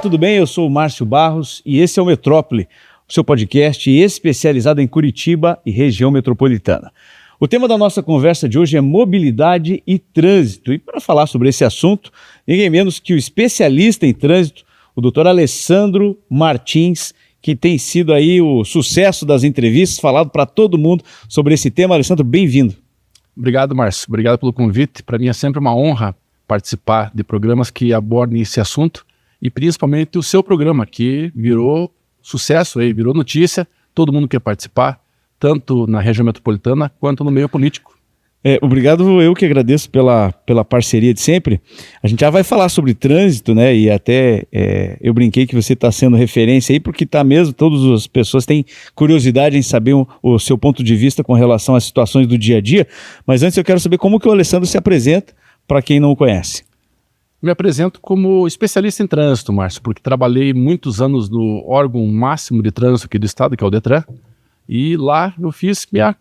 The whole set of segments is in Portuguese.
tudo bem? Eu sou o Márcio Barros e esse é o Metrópole, o seu podcast especializado em Curitiba e região metropolitana. O tema da nossa conversa de hoje é mobilidade e trânsito. E para falar sobre esse assunto, ninguém menos que o especialista em trânsito, o doutor Alessandro Martins, que tem sido aí o sucesso das entrevistas, falado para todo mundo sobre esse tema. Alessandro, bem-vindo. Obrigado, Márcio. Obrigado pelo convite. Para mim é sempre uma honra participar de programas que abordem esse assunto e principalmente o seu programa, que virou sucesso, virou notícia, todo mundo quer participar, tanto na região metropolitana quanto no meio político. Obrigado, eu que agradeço pela parceria de sempre. A gente já vai falar sobre trânsito, né? E até eu brinquei que você está sendo referência aí, porque está mesmo, todas as pessoas têm curiosidade em saber o seu ponto de vista com relação às situações do dia a dia. Mas antes eu quero saber como que o Alessandro se apresenta para quem não o conhece. Me apresento como especialista em trânsito, Márcio, porque trabalhei muitos anos no órgão máximo de trânsito aqui do estado, que é o Detran, e lá eu fiz minha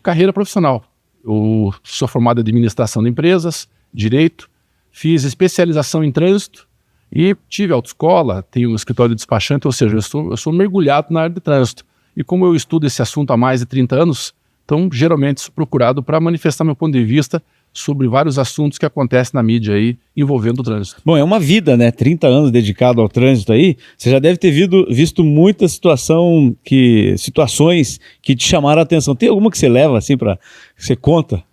carreira profissional. Eu sou formado em administração de empresas, direito, fiz especialização em trânsito e tive autoescola, tenho um escritório de despachante, ou seja, eu sou mergulhado na área de trânsito. E como eu estudo esse assunto há mais de 30 anos, então geralmente sou procurado para manifestar meu ponto de vista sobre vários assuntos que acontecem na mídia aí envolvendo o trânsito. Bom, é uma vida, né? 30 anos dedicado ao trânsito aí. Você já deve ter visto muitas situações que te chamaram a atenção. Tem alguma que você leva assim para você conta?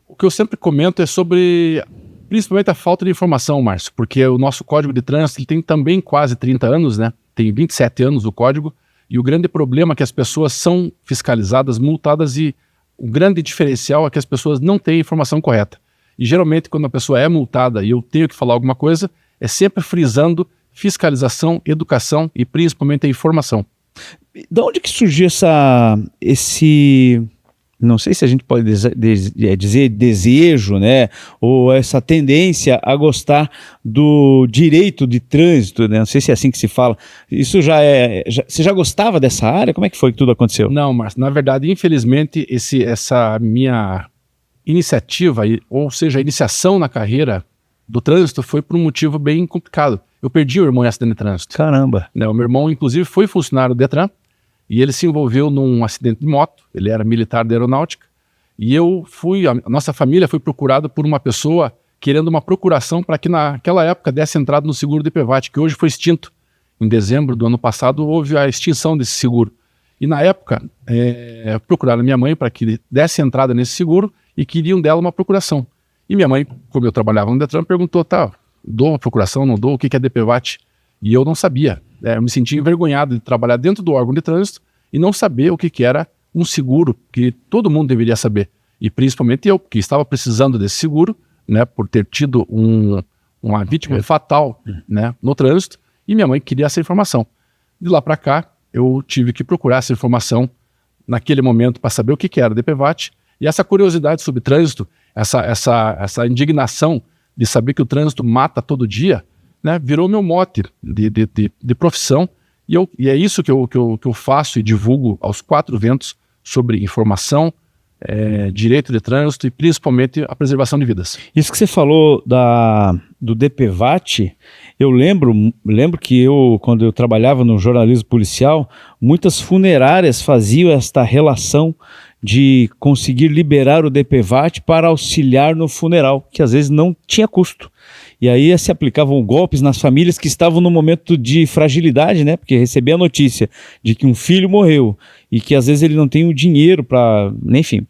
O que eu sempre comento é sobre principalmente a falta de informação, Márcio, porque o nosso Código de Trânsito ele tem também quase 30 anos, né? Tem 27 anos o código, e o grande problema é que as pessoas são fiscalizadas, multadas e o grande diferencial é que as pessoas não têm a informação correta. E geralmente quando a pessoa é multada e eu tenho que falar alguma coisa, é sempre frisando fiscalização, educação e principalmente a informação. De onde que surgiu esse, não sei se a gente pode dizer desejo, né? Ou essa tendência a gostar do direito de trânsito, né? Não sei se é assim que se fala. Isso você já gostava dessa área? Como é que foi que tudo aconteceu? Não, Márcio, na verdade, infelizmente, essa minha iniciativa, ou seja, a iniciação na carreira do trânsito foi por um motivo bem complicado. Eu perdi o irmão em acidente de trânsito. Caramba! O meu irmão, inclusive, foi funcionário do Detran, e ele se envolveu num acidente de moto, ele era militar da aeronáutica, e a nossa família foi procurada por uma pessoa querendo uma procuração para que naquela época desse entrada no seguro do IPVAT, que hoje foi extinto. Em dezembro do ano passado houve a extinção desse seguro. E na época procuraram minha mãe para que desse entrada nesse seguro e queriam dela uma procuração. E minha mãe, como eu trabalhava no Detran, perguntou, dou uma procuração, não dou, o que é DPVAT? E eu não sabia. Eu me sentia envergonhado de trabalhar dentro do órgão de trânsito e não saber o que era um seguro que todo mundo deveria saber. E principalmente eu, que estava precisando desse seguro, né, por ter tido uma vítima fatal, né, no trânsito, e minha mãe queria essa informação. De lá para cá, eu tive que procurar essa informação naquele momento para saber o que era DPVAT. E essa curiosidade sobre trânsito, essa indignação de saber que o trânsito mata todo dia, né, virou meu mote de profissão, e é isso que eu faço e divulgo aos quatro ventos sobre informação, direito de trânsito e principalmente a preservação de vidas. Isso que você falou do DPVAT, eu lembro que quando eu trabalhava no jornalismo policial, muitas funerárias faziam esta relação de conseguir liberar o DPVAT para auxiliar no funeral, que às vezes não tinha custo. E aí se aplicavam golpes nas famílias que estavam no momento de fragilidade, né? Porque receber a notícia de que um filho morreu e que às vezes ele não tem o dinheiro para... Enfim,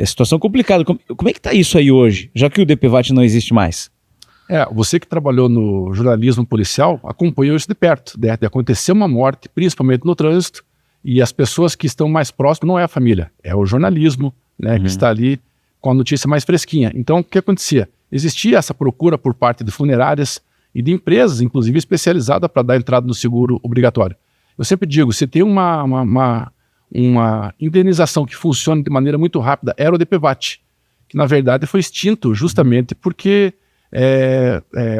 situação complicada. Como é que está isso aí hoje, já que o DPVAT não existe mais? Você que trabalhou no jornalismo policial acompanhou isso de perto, de acontecer uma morte, principalmente no trânsito, e as pessoas que estão mais próximas não é a família, é o jornalismo, né, que está ali com a notícia mais fresquinha. Então, o que acontecia? Existia essa procura por parte de funerárias e de empresas, inclusive especializadas para dar entrada no seguro obrigatório. Eu sempre digo, se tem uma indenização que funciona de maneira muito rápida, era o DPVAT, que na verdade foi extinto justamente porque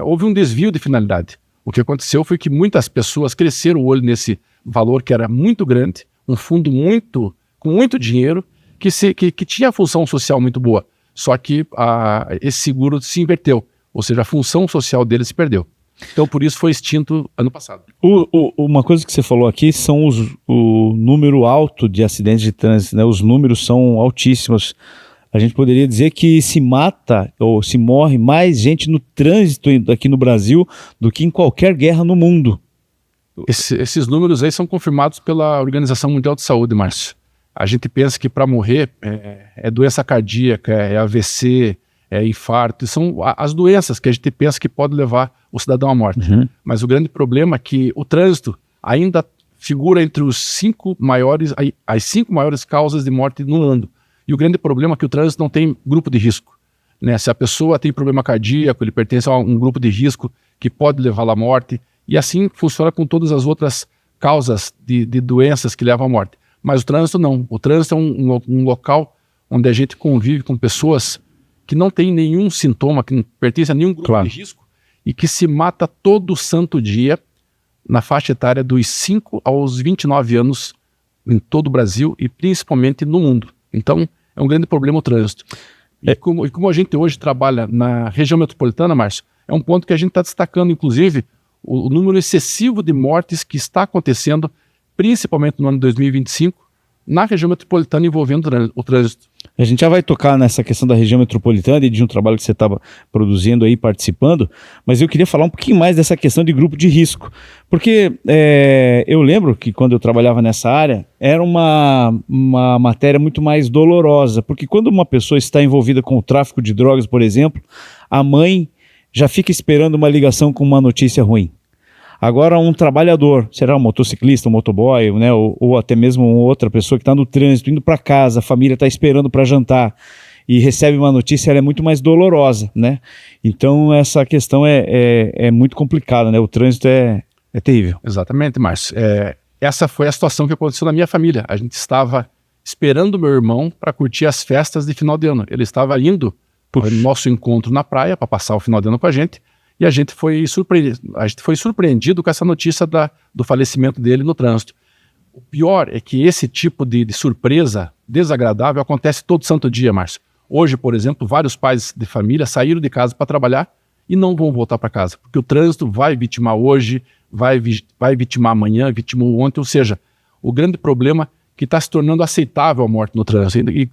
houve um desvio de finalidade. O que aconteceu foi que muitas pessoas cresceram o olho nesse valor que era muito grande, um fundo com muito dinheiro, que tinha a função social muito boa. Só que esse seguro se inverteu, ou seja, a função social dele se perdeu. Então, por isso foi extinto ano passado. Uma coisa que você falou aqui são o número alto de acidentes de trânsito, né? Os números são altíssimos. A gente poderia dizer que se mata ou se morre mais gente no trânsito aqui no Brasil do que em qualquer guerra no mundo. Esses números aí são confirmados pela Organização Mundial de Saúde, Márcio. A gente pensa que para morrer é doença cardíaca, é AVC, é infarto, são as doenças que a gente pensa que pode levar o cidadão à morte. Uhum. Mas o grande problema é que o trânsito ainda figura entre as 5 maiores causas de morte no ano. E o grande problema é que o trânsito não tem grupo de risco, né? Se a pessoa tem problema cardíaco, ele pertence a um grupo de risco que pode levá-la à morte, e assim funciona com todas as outras causas de doenças que levam à morte. Mas o trânsito não. O trânsito é um local onde a gente convive com pessoas que não têm nenhum sintoma, que não pertencem a nenhum grupo de risco, e que se mata todo santo dia na faixa etária dos 5 aos 29 anos em todo o Brasil e principalmente no mundo. Então, é um grande problema o trânsito. E como a gente hoje trabalha na região metropolitana, Márcio, é um ponto que a gente está destacando, inclusive, o número excessivo de mortes que está acontecendo, principalmente no ano 2025, na região metropolitana envolvendo o trânsito. A gente já vai tocar nessa questão da região metropolitana e de um trabalho que você estava produzindo aí, participando, mas eu queria falar um pouquinho mais dessa questão de grupo de risco, porque eu lembro que quando eu trabalhava nessa área, era uma matéria muito mais dolorosa, porque quando uma pessoa está envolvida com o tráfico de drogas, por exemplo, a mãe já fica esperando uma ligação com uma notícia ruim. Agora, um trabalhador, será um motociclista, um motoboy, né, ou até mesmo outra pessoa que está no trânsito, indo para casa, a família está esperando para jantar e recebe uma notícia, ela é muito mais dolorosa, né? Então, essa questão é muito complicada, né? O trânsito é terrível. Exatamente, Márcio. Essa foi a situação que aconteceu na minha família. A gente estava esperando meu irmão para curtir as festas de final de ano. Ele estava indo para o nosso encontro na praia para passar o final de ano com a gente. E a gente foi surpreendido com essa notícia do falecimento dele no trânsito. O pior é que esse tipo de surpresa desagradável acontece todo santo dia, Márcio. Hoje, por exemplo, vários pais de família saíram de casa para trabalhar e não vão voltar para casa, porque o trânsito vai vitimar hoje, vai vitimar amanhã, vitimou ontem, ou seja, o grande problema é que está se tornando aceitável a morte no trânsito. E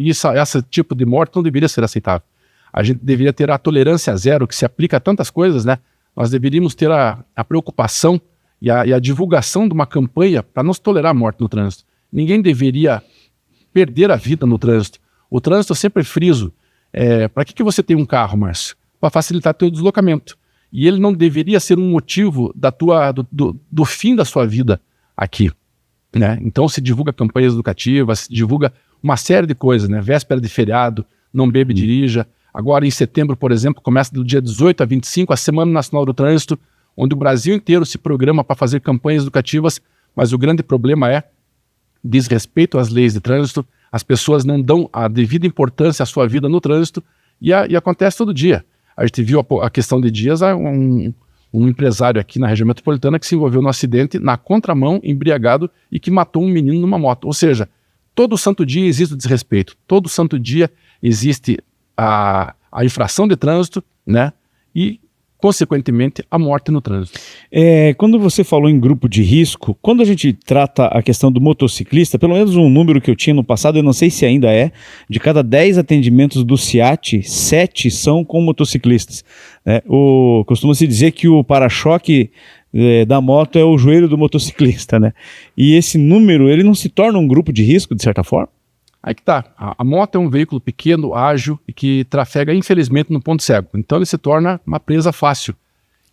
esse tipo de morte não deveria ser aceitável. A gente deveria ter a tolerância zero, que se aplica a tantas coisas, né? Nós deveríamos ter a preocupação e a divulgação de uma campanha para não se tolerar a morte no trânsito. Ninguém deveria perder a vida no trânsito. O trânsito, eu sempre friso, para que você tem um carro, Márcio? Para facilitar teu deslocamento. E ele não deveria ser um motivo do fim da sua vida aqui, né? Então se divulga campanhas educativas, se divulga uma série de coisas, né? Véspera de feriado, não bebe, dirija. Agora, em setembro, por exemplo, começa do dia 18 a 25 a Semana Nacional do Trânsito, onde o Brasil inteiro se programa para fazer campanhas educativas, mas o grande problema diz respeito às leis de trânsito, as pessoas não dão a devida importância à sua vida no trânsito e acontece todo dia. A gente viu a questão de dias, um empresário aqui na região metropolitana que se envolveu num acidente na contramão, embriagado, e que matou um menino numa moto. Ou seja, todo santo dia existe o desrespeito, todo santo dia existe a infração de trânsito, né? E, consequentemente, a morte no trânsito. Quando você falou em grupo de risco, quando a gente trata a questão do motociclista, pelo menos um número que eu tinha no passado, eu não sei se ainda de cada 10 atendimentos do SIAT, 7 são com motociclistas. Costuma-se dizer que o para-choque da moto é o joelho do motociclista, né? E esse número, ele não se torna um grupo de risco, de certa forma? Aí que tá. A moto é um veículo pequeno, ágil e que trafega, infelizmente, no ponto cego. Então ele se torna uma presa fácil.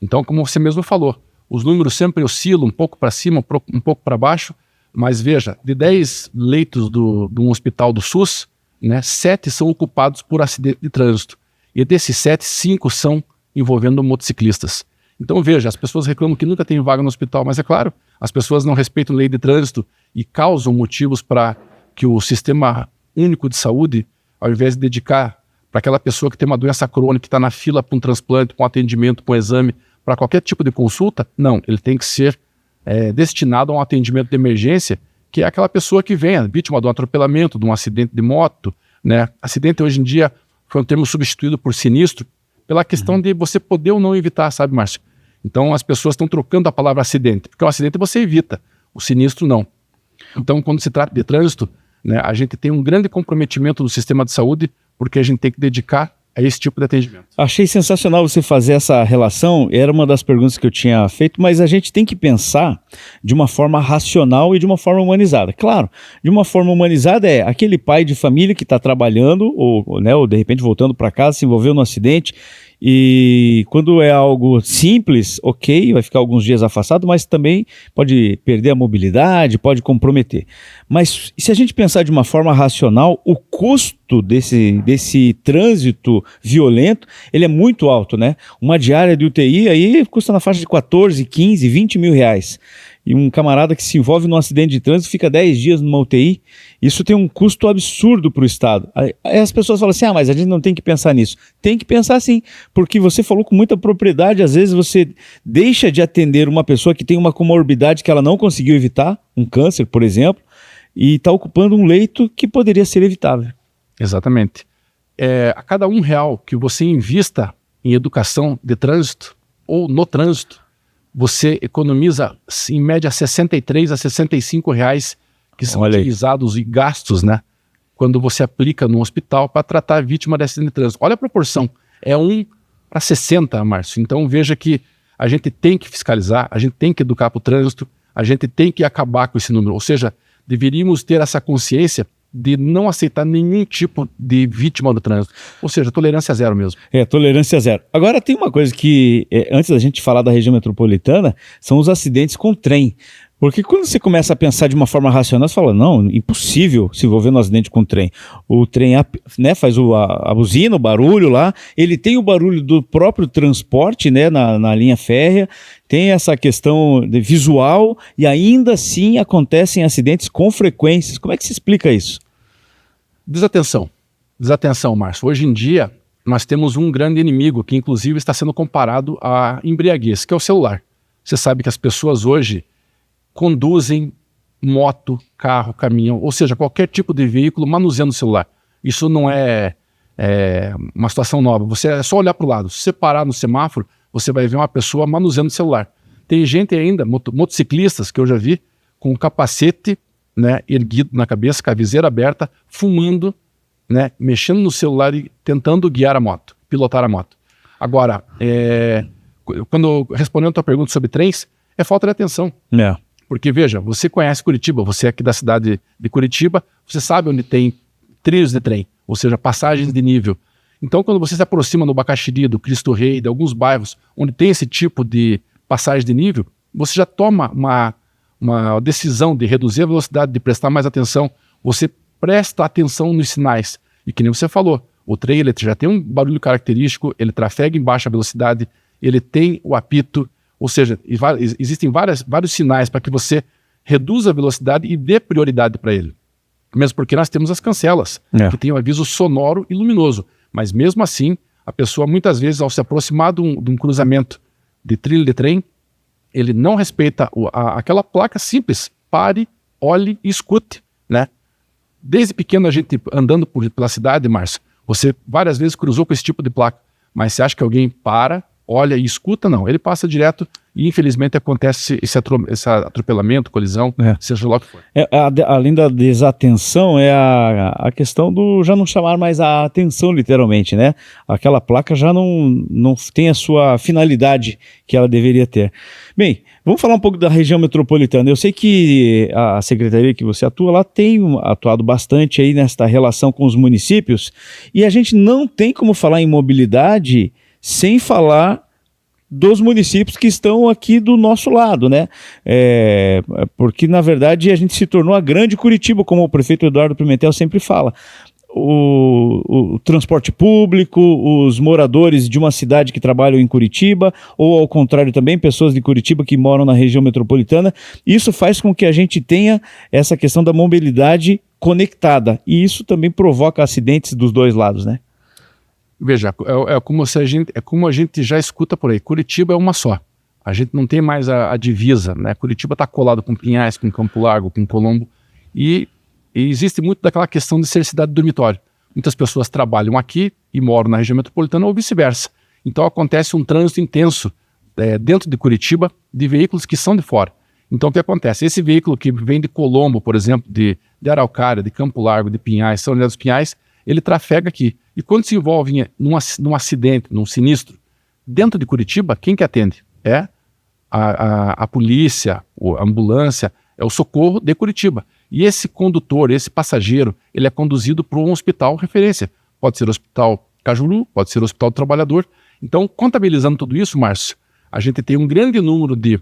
Então, como você mesmo falou, os números sempre oscilam um pouco para cima, um pouco para baixo, mas veja, de 10 leitos de um hospital do SUS, né, 7 são ocupados por acidente de trânsito. E desses 7, 5 são envolvendo motociclistas. Então veja, as pessoas reclamam que nunca tem vaga no hospital, mas é claro, as pessoas não respeitam a lei de trânsito e causam motivos para que o Sistema Único de Saúde, ao invés de dedicar para aquela pessoa que tem uma doença crônica, que está na fila para um transplante, para um atendimento, para um exame, para qualquer tipo de consulta, não, ele tem que ser destinado a um atendimento de emergência, que é aquela pessoa que vem, vítima de um atropelamento, de um acidente de moto, né? Acidente hoje em dia foi um termo substituído por sinistro, pela questão de você poder ou não evitar, sabe, Márcio? Então as pessoas estão trocando a palavra acidente, porque o acidente você evita, o sinistro não. Então quando se trata de trânsito, né, a gente tem um grande comprometimento do sistema de saúde, porque a gente tem que dedicar a esse tipo de atendimento. Achei sensacional você fazer essa relação, era uma das perguntas que eu tinha feito, mas a gente tem que pensar de uma forma racional e de uma forma humanizada. Claro, de uma forma humanizada é aquele pai de família que está trabalhando, ou de repente voltando para casa, se envolveu no acidente, e quando é algo simples, ok, vai ficar alguns dias afastado, mas também pode perder a mobilidade, pode comprometer. Mas se a gente pensar de uma forma racional, o custo desse trânsito violento, ele é muito alto, né? Uma diária de UTI aí custa na faixa de 14, 15, 20 mil reais. E um camarada que se envolve num acidente de trânsito fica 10 dias numa UTI, isso tem um custo absurdo para o Estado. Aí as pessoas falam assim, mas a gente não tem que pensar nisso. Tem que pensar sim, porque você falou com muita propriedade, às vezes você deixa de atender uma pessoa que tem uma comorbidade que ela não conseguiu evitar, um câncer, por exemplo, e está ocupando um leito que poderia ser evitável. Exatamente. A cada R$1 que você invista em educação de trânsito ou no trânsito, você economiza, em média, R$63 a R$65 que são utilizados e gastos, né, quando você aplica no hospital para tratar a vítima de acidente de trânsito. Olha a proporção, é 1 para 60, Márcio. Então veja que a gente tem que fiscalizar, a gente tem que educar para o trânsito, a gente tem que acabar com esse número. Ou seja, deveríamos ter essa consciência de não aceitar nenhum tipo de vítima do trânsito. Ou seja, tolerância zero mesmo. Tolerância zero. Agora tem uma coisa que, antes da gente falar da região metropolitana, são os acidentes com trem. Porque quando você começa a pensar de uma forma racional, você fala, não, impossível se envolver no acidente com trem. O trem, né, faz a buzina, o barulho lá, ele tem o barulho do próprio transporte, né, na linha férrea, tem essa questão de visual e ainda assim acontecem acidentes com frequências. Como é que se explica isso? Desatenção, Márcio. Hoje em dia, nós temos um grande inimigo que inclusive está sendo comparado à embriaguez, que é o celular. Você sabe que as pessoas hoje conduzem moto, carro, caminhão, ou seja, qualquer tipo de veículo manuseando o celular. Isso não é uma situação nova. Você é só olhar para o lado. Se você parar no semáforo, você vai ver uma pessoa manuseando o celular. Tem gente ainda, motociclistas que eu já vi, com o capacete, né, erguido na cabeça, com a viseira aberta, fumando, né, mexendo no celular e tentando guiar a moto, pilotar a moto. Agora, quando respondendo a tua pergunta sobre trens, é falta de atenção. Porque, veja, você conhece Curitiba, você é aqui da cidade de Curitiba, você sabe onde tem trilhos de trem, ou seja, passagens de nível. Então, quando você se aproxima do Bacaxiri, do Cristo Rei, de alguns bairros onde tem esse tipo de passagem de nível, você já toma uma decisão de reduzir a velocidade, de prestar mais atenção, você presta atenção nos sinais. E que nem você falou, o trem ele já tem um barulho característico, ele trafega em baixa velocidade, ele tem o apito, ou seja, existem vários sinais para que você reduza a velocidade e dê prioridade para ele. Mesmo porque nós temos as cancelas, que tem um aviso sonoro e luminoso. Mas mesmo assim, a pessoa muitas vezes, ao se aproximar de um cruzamento de trilho de trem, ele não respeita aquela placa simples, pare, olhe e escute, né? Desde pequeno a gente andando pela cidade, Márcio, você várias vezes cruzou com esse tipo de placa, mas você acha que alguém para, olha e escuta? Não, ele passa direto e infelizmente acontece esse atropelamento, colisão, seja lá o que for. Além da desatenção, é a questão do já não chamar mais a atenção literalmente, né? Aquela placa já não tem a sua finalidade que ela deveria ter. Bem, vamos falar um pouco da região metropolitana. Eu sei que a secretaria que você atua lá tem atuado bastante aí nesta relação com os municípios e a gente não tem como falar em mobilidade sem falar dos municípios que estão aqui do nosso lado, né? Porque, na verdade, a gente se tornou a grande Curitiba, como o prefeito Eduardo Pimentel sempre fala. O transporte público, os moradores de uma cidade que trabalham em Curitiba, ou ao contrário também, pessoas de Curitiba que moram na região metropolitana. Isso faz com que a gente tenha essa questão da mobilidade conectada, e isso também provoca acidentes dos dois lados, né? Veja, como a gente já escuta por aí, Curitiba é uma só. A gente não tem mais a divisa, né? Curitiba está colado com Pinhais, com Campo Largo, com Colombo, e existe muito daquela questão de ser cidade dormitório. Muitas pessoas trabalham aqui e moram na região metropolitana ou vice-versa. Então acontece um trânsito intenso dentro de Curitiba de veículos que são de fora. Então, o que acontece? Esse veículo que vem de Colombo, por exemplo, de Araucária, de Campo Largo, de Pinhais, São José dos Pinhais, ele trafega aqui. E quando se envolve num acidente, num sinistro, dentro de Curitiba, quem que atende? É a polícia, a ambulância, é o socorro de Curitiba. E esse condutor, esse passageiro, ele é conduzido para um hospital referência. Pode ser o Hospital Cajuru, pode ser o Hospital do Trabalhador. Então, contabilizando tudo isso, Márcio, a gente tem um grande número de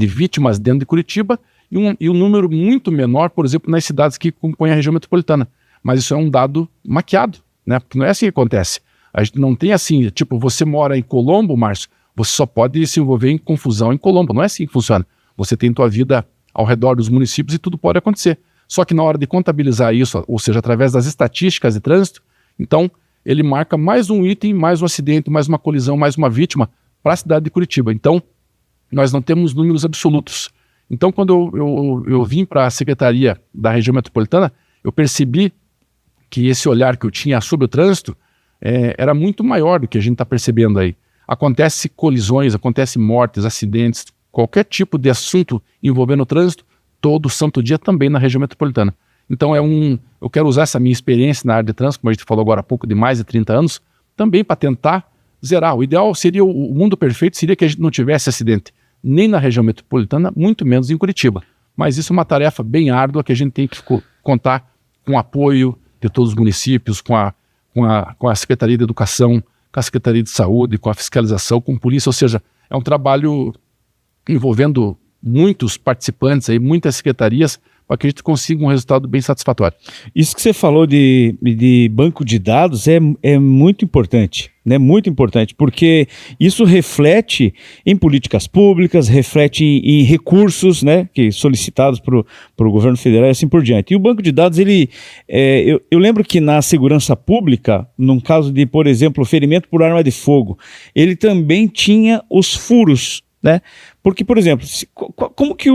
vítimas dentro de Curitiba e um número muito menor, por exemplo, nas cidades que compõem a região metropolitana. Mas isso é um dado maquiado, né? Porque não é assim que acontece. A gente não tem assim, tipo, você mora em Colombo, Márcio, você só pode se envolver em confusão em Colombo. Não é assim que funciona. Você tem tua vida ao redor dos municípios e tudo pode acontecer. Só que na hora de contabilizar isso, ou seja, através das estatísticas de trânsito, então ele marca mais um item, mais um acidente, mais uma colisão, mais uma vítima para a cidade de Curitiba. Então, nós não temos números absolutos. Então, quando eu vim para a Secretaria da Região Metropolitana, eu percebi que esse olhar que eu tinha sobre o trânsito era muito maior do que a gente está percebendo aí. Acontece colisões, acontece mortes, acidentes, qualquer tipo de assunto envolvendo o trânsito, todo santo dia também na região metropolitana. Então eu quero usar essa minha experiência na área de trânsito, como a gente falou agora há pouco, de mais de 30 anos, também para tentar zerar. O ideal seria, o mundo perfeito seria que a gente não tivesse acidente, nem na região metropolitana, muito menos em Curitiba. Mas isso é uma tarefa bem árdua que a gente tem que contar com o apoio de todos os municípios, com a Secretaria de Educação, com a Secretaria de Saúde, com a fiscalização, com a polícia, ou seja, é um trabalho envolvendo muitos participantes, aí, muitas secretarias, para que a gente consiga um resultado bem satisfatório. Isso que você falou de banco de dados é muito importante, né? Muito importante, porque isso reflete em políticas públicas, reflete em recursos, né, que solicitados para o governo federal e assim por diante. E o banco de dados, eu lembro que na segurança pública, num caso de, por exemplo, ferimento por arma de fogo, ele também tinha os furos, né? Porque, por exemplo, como que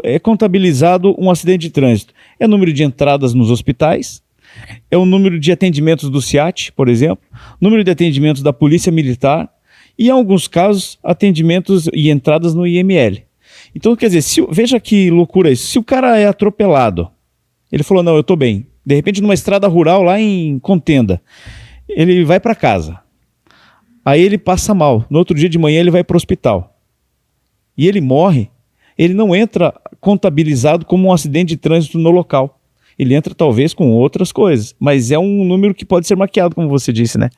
é contabilizado um acidente de trânsito? É o número de entradas nos hospitais, é o número de atendimentos do SIAT, por exemplo, número de atendimentos da Polícia Militar e, em alguns casos, atendimentos e entradas no IML. Então, quer dizer, veja que loucura isso. Se o cara é atropelado, ele falou, não, eu estou bem. De repente, numa estrada rural lá em Contenda, ele vai para casa. Aí ele passa mal. No outro dia de manhã, ele vai para o hospital. E ele morre, ele não entra contabilizado como um acidente de trânsito no local. Ele entra talvez com outras coisas, mas é um número que pode ser maquiado, como você disse, né?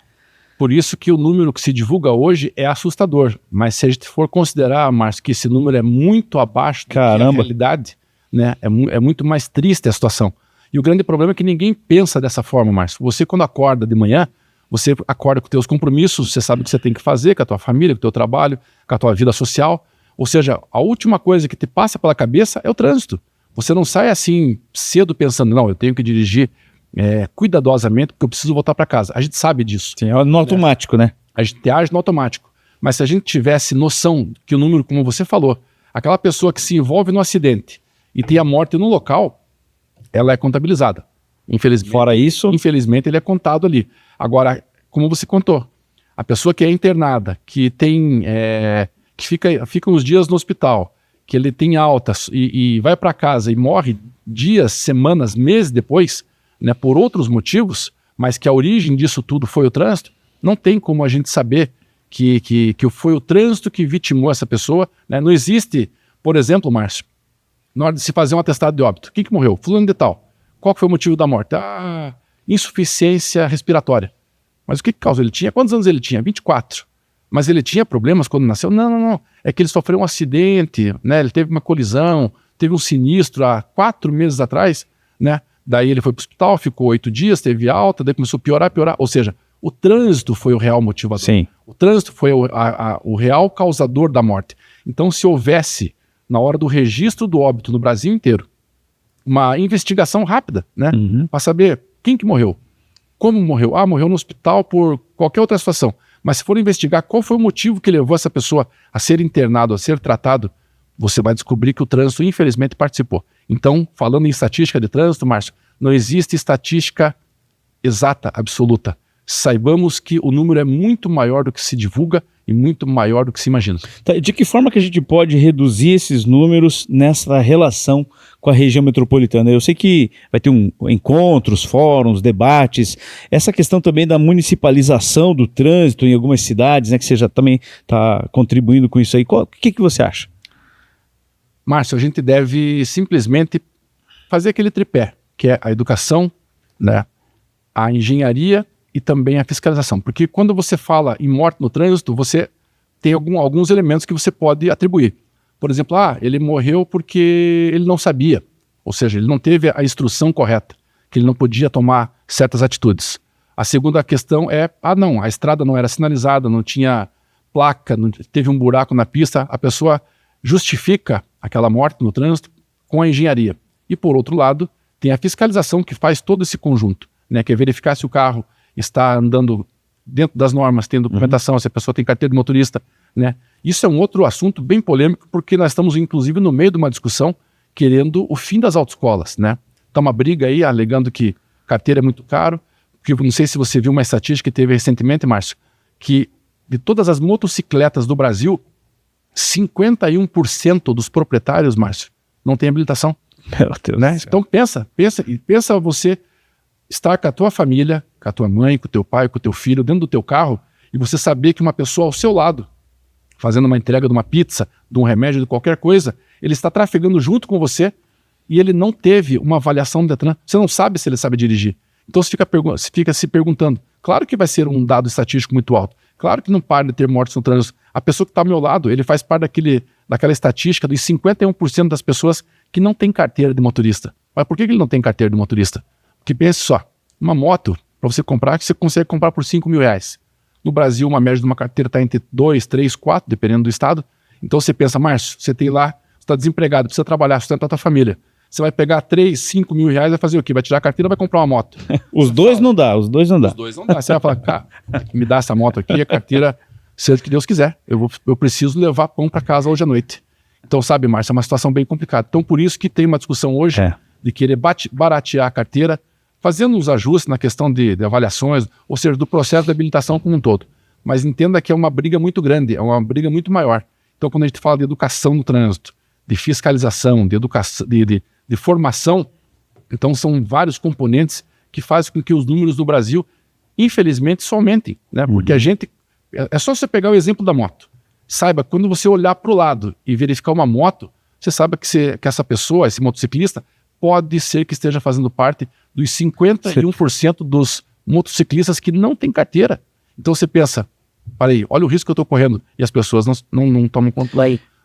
Por isso que o número que se divulga hoje é assustador. Mas se a gente for considerar, Márcio, que esse número é muito abaixo da realidade, né, é muito mais triste a situação. E o grande problema é que ninguém pensa dessa forma, Márcio. Você, quando acorda de manhã, você acorda com teus compromissos, você sabe o que você tem que fazer com a tua família, com o teu trabalho, com a tua vida social. Ou seja, a última coisa que te passa pela cabeça é o trânsito. Você não sai assim cedo pensando, não, eu tenho que dirigir cuidadosamente porque eu preciso voltar para casa. A gente sabe disso. Sim, é no automático, né? A gente age no automático. Mas se a gente tivesse noção que o número, como você falou, aquela pessoa que se envolve no acidente e tem a morte no local, ela é contabilizada. Infelizmente, fora isso, infelizmente ele é contado ali. Agora, como você contou, a pessoa que é internada, que tem... que fica uns dias no hospital, que ele tem alta e vai para casa e morre dias, semanas, meses depois, né, por outros motivos, mas que a origem disso tudo foi o trânsito, não tem como a gente saber que foi o trânsito que vitimou essa pessoa, né? Não existe, por exemplo, Márcio, na hora de se fazer um atestado de óbito, quem que morreu? Fulano de tal. Qual que foi o motivo da morte? Insuficiência respiratória. Mas o que causou? Ele tinha? Quantos anos ele tinha? 24. Mas ele tinha problemas quando nasceu? Não. É que ele sofreu um acidente, né? Ele teve uma colisão, teve um sinistro há 4 meses atrás, né? Daí ele foi para o hospital, ficou 8 dias, teve alta, daí começou a piorar. Ou seja, o trânsito foi o real motivador. Sim. O trânsito foi o real causador da morte. Então, se houvesse, na hora do registro do óbito no Brasil inteiro, uma investigação rápida, né? Para saber quem que morreu, como morreu. Morreu no hospital por qualquer outra situação. Mas se for investigar qual foi o motivo que levou essa pessoa a ser internado, a ser tratado, você vai descobrir que o trânsito, infelizmente, participou. Então, falando em estatística de trânsito, Márcio, não existe estatística exata, absoluta. Saibamos que o número é muito maior do que se divulga e muito maior do que se imagina. Tá, de que forma que a gente pode reduzir esses números nessa relação com a região metropolitana? Eu sei que vai ter encontros, fóruns, debates, essa questão também da municipalização do trânsito em algumas cidades, né, que você já também está contribuindo com isso aí. O que você acha? Márcio, a gente deve simplesmente fazer aquele tripé, que é a educação, né, a engenharia e também a fiscalização. Porque quando você fala em morte no trânsito, você tem alguns elementos que você pode atribuir. Por exemplo, ele morreu porque ele não sabia, ou seja, ele não teve a instrução correta, que ele não podia tomar certas atitudes. A segunda questão é, não, a estrada não era sinalizada, não tinha placa, teve um buraco na pista, a pessoa justifica aquela morte no trânsito com a engenharia. E por outro lado, tem a fiscalização que faz todo esse conjunto, né, que é verificar se o carro está andando dentro das normas, tem documentação, se a pessoa tem carteira de motorista, né? Isso é um outro assunto bem polêmico, porque nós estamos, inclusive, no meio de uma discussão querendo o fim das autoescolas, né? Está uma briga aí, alegando que carteira é muito caro, porque não sei se você viu uma estatística que teve recentemente, Márcio, que de todas as motocicletas do Brasil, 51% dos proprietários, Márcio, não tem habilitação. Meu Deus, né? Então pensa você estar com a tua família, com a tua mãe, com o teu pai, com o teu filho, dentro do teu carro, e você saber que uma pessoa ao seu lado, fazendo uma entrega de uma pizza, de um remédio, de qualquer coisa, ele está trafegando junto com você e ele não teve uma avaliação do Detran. Você não sabe se ele sabe dirigir. Então você fica se perguntando. Claro que vai ser um dado estatístico muito alto. Claro que não para de ter mortes no trânsito. A pessoa que está ao meu lado, ele faz parte daquela estatística dos 51% das pessoas que não tem carteira de motorista. Mas por que ele não tem carteira de motorista? Porque pense só, uma moto, para você comprar, que você consegue comprar por R$5.000. No Brasil, uma média de uma carteira está entre 2, 3, 4, dependendo do estado. Então você pensa, Márcio, você tem lá, você está desempregado, precisa trabalhar, sustentar a tua família. Você vai pegar 3, 5 mil reais e vai fazer o quê? Vai tirar a carteira e vai comprar uma moto. Os dois não dá. Os dois não dá. Você vai falar, cara, me dá essa moto aqui, a carteira, seja o que Deus quiser. Eu preciso levar pão para casa hoje à noite. Então, sabe, Márcio, é uma situação bem complicada. Então, por isso que tem uma discussão hoje de querer baratear a carteira, fazendo os ajustes na questão de avaliações, ou seja, do processo de habilitação como um todo. Mas entenda que é uma briga muito grande, é uma briga muito maior. Então, quando a gente fala de educação no trânsito, de fiscalização, de educação, de formação, então são vários componentes que fazem com que os números do Brasil, infelizmente, só aumentem, né? Porque a gente... É só você pegar o exemplo da moto. Saiba, quando você olhar para o lado e verificar uma moto, você sabe que essa pessoa, esse motociclista, pode ser que esteja fazendo parte dos 51% dos motociclistas que não tem carteira. Então você pensa, olha o risco que eu estou correndo. E as pessoas não tomam conta,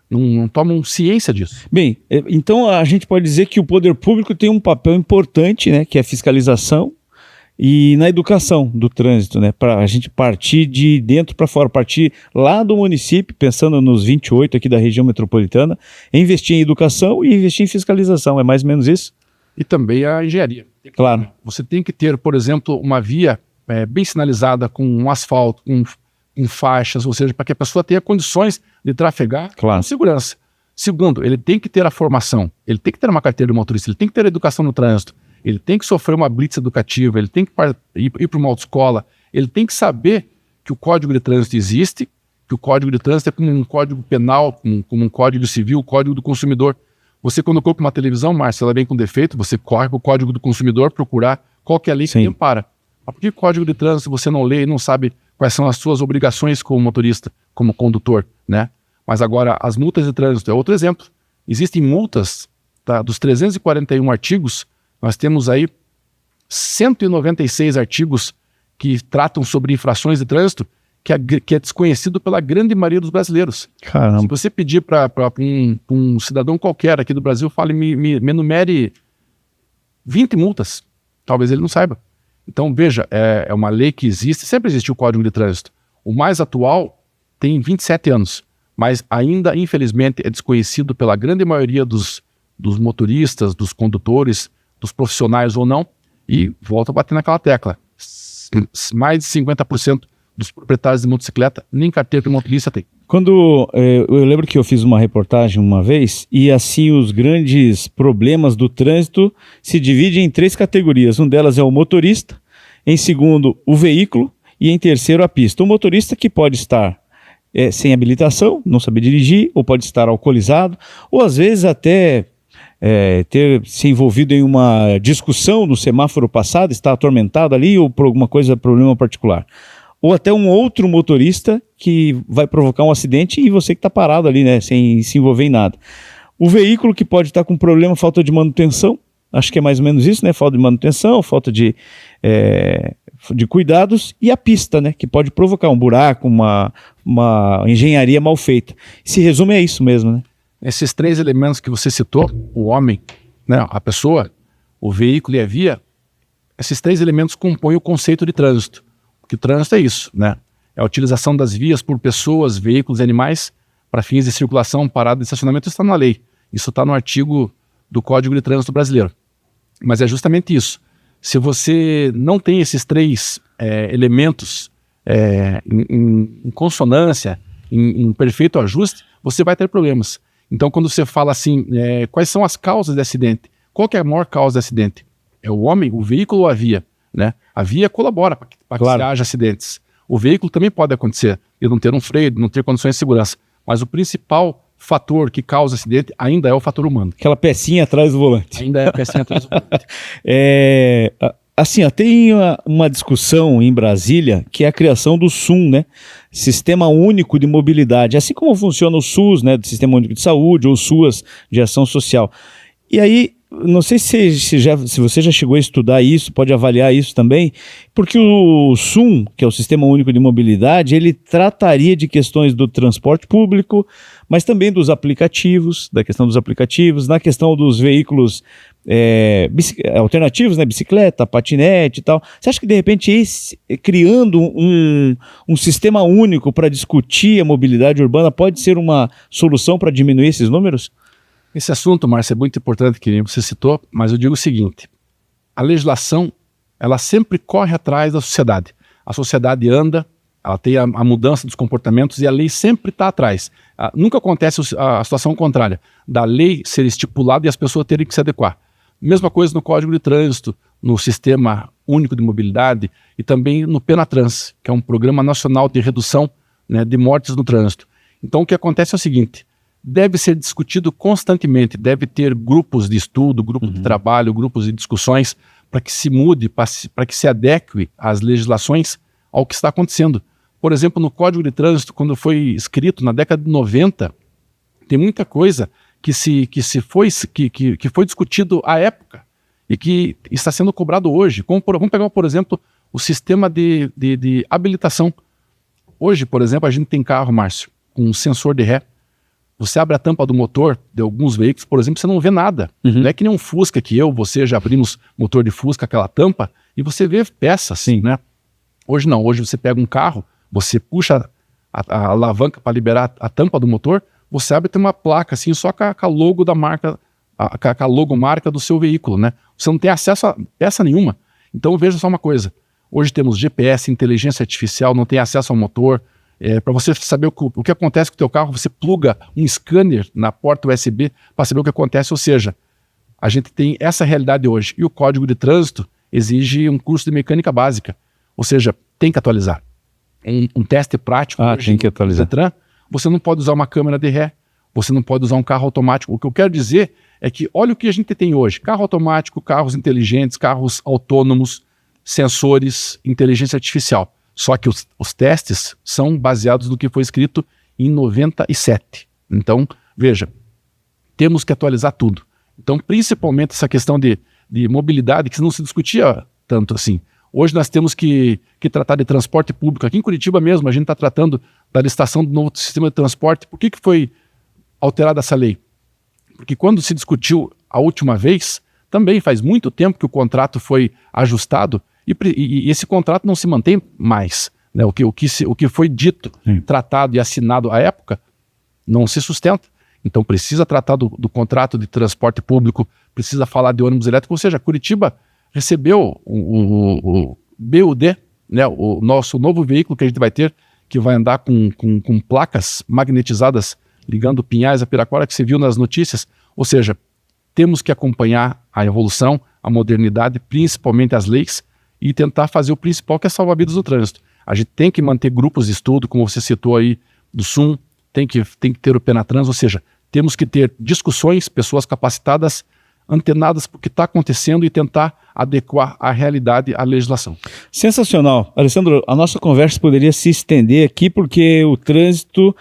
não tomam ciência disso. Bem, então a gente pode dizer que o poder público tem um papel importante, né, que é a fiscalização e na educação do trânsito, né, para a gente partir de dentro para fora, partir lá do município, pensando nos 28 aqui da região metropolitana, investir em educação e investir em fiscalização, é mais ou menos isso? E também a engenharia. Claro. Você tem que ter, por exemplo, uma via bem sinalizada com um asfalto, com faixas, ou seja, para que a pessoa tenha condições de trafegar com segurança. Segundo, ele tem que ter a formação, ele tem que ter uma carteira de motorista, ele tem que ter a educação no trânsito, ele tem que sofrer uma blitz educativa, ele tem que ir para uma autoescola, ele tem que saber que o Código de Trânsito existe, que o Código de Trânsito é como um código penal, como um código civil, o Código do Consumidor. Você, quando compra uma televisão, Márcio, ela vem com defeito, você corre para o Código do Consumidor procurar qual que é a lei que tem para. Mas por que o Código de Trânsito você não lê e não sabe quais são as suas obrigações como motorista, como condutor, né? Mas agora, as multas de trânsito é outro exemplo. Existem multas, dos 341 artigos, nós temos aí 196 artigos que tratam sobre infrações de trânsito, que é desconhecido pela grande maioria dos brasileiros. Caramba. Se você pedir para um cidadão qualquer aqui do Brasil, fale, me enumere 20 multas, talvez ele não saiba. Então, veja, é uma lei que existe, sempre existiu o Código de Trânsito. O mais atual tem 27 anos, mas ainda, infelizmente, é desconhecido pela grande maioria dos motoristas, dos condutores, dos profissionais ou não, e volta a bater naquela tecla. Mais de 50% dos proprietários de motocicleta nem carteira de motorista tem. Quando eu lembro que eu fiz uma reportagem uma vez e assim os grandes problemas do trânsito se dividem em 3 categorias. Um delas é o motorista, em segundo o veículo e em terceiro a pista. O motorista que pode estar sem habilitação, não saber dirigir, ou pode estar alcoolizado, ou às vezes até ter se envolvido em uma discussão no semáforo passado, estar atormentado ali, ou por alguma coisa, problema particular. Ou até um outro motorista que vai provocar um acidente e você que está parado ali, né, sem se envolver em nada. O veículo que pode estar com problema, falta de manutenção, acho que é mais ou menos isso, né, falta de manutenção, falta de cuidados, e a pista, né, que pode provocar um buraco, uma engenharia mal feita. Se resume a isso mesmo, né? Esses 3 elementos que você citou, o homem, né, a pessoa, o veículo e a via, esses 3 elementos compõem o conceito de trânsito. Porque o trânsito é isso, né? É a utilização das vias por pessoas, veículos e animais para fins de circulação, parada e estacionamento. Isso está na lei. Isso está no artigo do Código de Trânsito Brasileiro. Mas é justamente isso. Se você não tem esses 3 elementos em consonância, em perfeito ajuste, você vai ter problemas. Então, quando você fala assim, quais são as causas de acidente? Qual que é a maior causa de acidente? É o homem, o veículo ou a via? Né? A via colabora para que haja acidentes. O veículo também pode acontecer, ele não ter um freio, não ter condições de segurança. Mas o principal fator que causa acidente ainda é o fator humano. Aquela pecinha atrás do volante. Ainda é a pecinha atrás do volante. Assim, tem uma discussão em Brasília que é a criação do SUM, né? Sistema Único de Mobilidade. Assim como funciona o SUS, né? Do Sistema Único de Saúde, ou SUAS de Ação Social. E aí, não sei se você já chegou a estudar isso, pode avaliar isso também, porque o SUM, que é o Sistema Único de Mobilidade, ele trataria de questões do transporte público, mas também dos aplicativos, da questão dos aplicativos, na questão dos veículos alternativos, né, bicicleta, patinete e tal. Você acha que de repente criando um sistema único para discutir a mobilidade urbana pode ser uma solução para diminuir esses números? Esse assunto, Márcio, é muito importante, que você citou, mas eu digo o seguinte: a legislação, ela sempre corre atrás da sociedade. A sociedade anda, ela tem a mudança dos comportamentos e a lei sempre está atrás. Nunca acontece a situação contrária, da lei ser estipulada e as pessoas terem que se adequar. Mesma coisa no Código de Trânsito, no Sistema Único de Mobilidade e também no Penatrans, que é um programa nacional de redução, né, de mortes no trânsito. Então o que acontece é o seguinte: deve ser discutido constantemente, deve ter grupos de estudo, grupos de trabalho, grupos de discussões para que se mude, para que se adeque às legislações ao que está acontecendo. Por exemplo, no Código de Trânsito, quando foi escrito na década de 90, tem muita coisa que foi discutido à época e que está sendo cobrado hoje. Vamos pegar, por exemplo, o sistema de habilitação. Hoje, por exemplo, a gente tem carro, Márcio, com um sensor de ré. Você abre a tampa do motor de alguns veículos, por exemplo, você não vê nada. Não é que nem um Fusca que você já abrimos motor de Fusca, aquela tampa, e você vê peças, Sim, né? Hoje não, hoje você pega um carro, você puxa a alavanca para liberar a tampa do motor, você abre e tem uma placa assim, só com a logo da marca, com a logomarca do seu veículo, né? Você não tem acesso a peça nenhuma. Então veja só uma coisa: hoje temos GPS, inteligência artificial, não tem acesso ao motor. Para você saber o que acontece com o teu carro, você pluga um scanner na porta USB para saber o que acontece. Ou seja, a gente tem essa realidade hoje. E o Código de Trânsito exige um curso de mecânica básica. Ou seja, tem que atualizar. Um teste prático hoje, tem que atualizar. Detran, você não pode usar uma câmera de ré, você não pode usar um carro automático. O que eu quero dizer é que olha o que a gente tem hoje: carro automático, carros inteligentes, carros autônomos, sensores, inteligência artificial. Só que os testes são baseados no que foi escrito em 97. Então, veja, temos que atualizar tudo. Então, principalmente essa questão de mobilidade, que não se discutia tanto assim. Hoje nós temos que tratar de transporte público. Aqui em Curitiba mesmo, a gente está tratando da licitação do novo sistema de transporte. Por que foi alterada essa lei? Porque quando se discutiu a última vez, também faz muito tempo que o contrato foi ajustado, e esse contrato não se mantém mais, né? O que foi dito, tratado e assinado à época, não se sustenta. Então precisa tratar do contrato de transporte público, precisa falar de ônibus elétrico. Ou seja, Curitiba recebeu o BUD, né? O nosso novo veículo que a gente vai ter, que vai andar com placas magnetizadas ligando Pinhais a Piraquara, que você viu nas notícias. Ou seja, temos que acompanhar a evolução, a modernidade, principalmente as leis, e tentar fazer o principal, que é salvar vidas no trânsito. A gente tem que manter grupos de estudo, como você citou aí, do SUM, tem que ter o Penatrans, ou seja, temos que ter discussões, pessoas capacitadas, antenadas para o que está acontecendo e tentar adequar a realidade à legislação. Sensacional. Alessandro, a nossa conversa poderia se estender aqui porque o trânsito,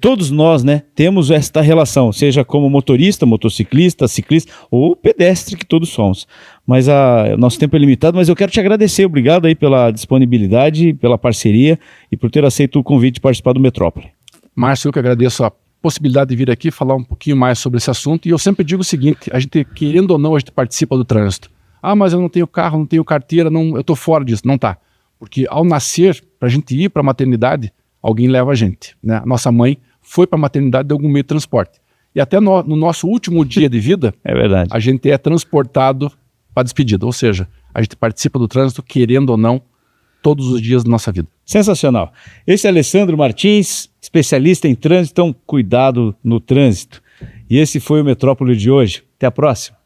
todos nós, né, temos esta relação, seja como motorista, motociclista, ciclista ou pedestre que todos somos. Mas nosso tempo é limitado, mas eu quero te agradecer. Obrigado aí pela disponibilidade, pela parceria e por ter aceito o convite de participar do Metrópole. Márcio, eu que agradeço a possibilidade de vir aqui falar um pouquinho mais sobre esse assunto, e eu sempre digo o seguinte: a gente, querendo ou não, a gente participa do trânsito. Ah, mas eu não tenho carro, não tenho carteira, eu estou fora disso. Não tá. Porque ao nascer, para a gente ir para a maternidade, alguém leva a gente, né? Nossa mãe foi para a maternidade de algum meio de transporte. E até no nosso último dia de vida, é verdade, a gente é transportado para despedida. Ou seja, a gente participa do trânsito, querendo ou não, todos os dias da nossa vida. Sensacional. Esse é Alessandro Martins, especialista em trânsito, então cuidado no trânsito. E esse foi o Metrópole de hoje. Até a próxima.